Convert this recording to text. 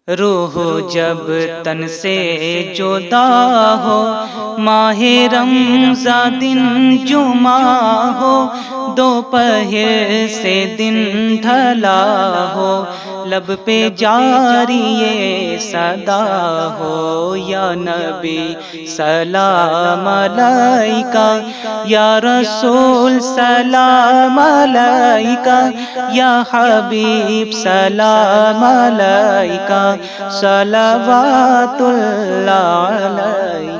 रूह जब तन से जुदा हो, माहे रमज़ान दिन जुमा हो, दोपहर से दिन ढला हो, लब पे जारी ये सदा हो, या नबी सलाम अलैका, या रसूल सलाम अलैका, या हबीब सलाम अलैका, सलवातुल्लाह अलैका।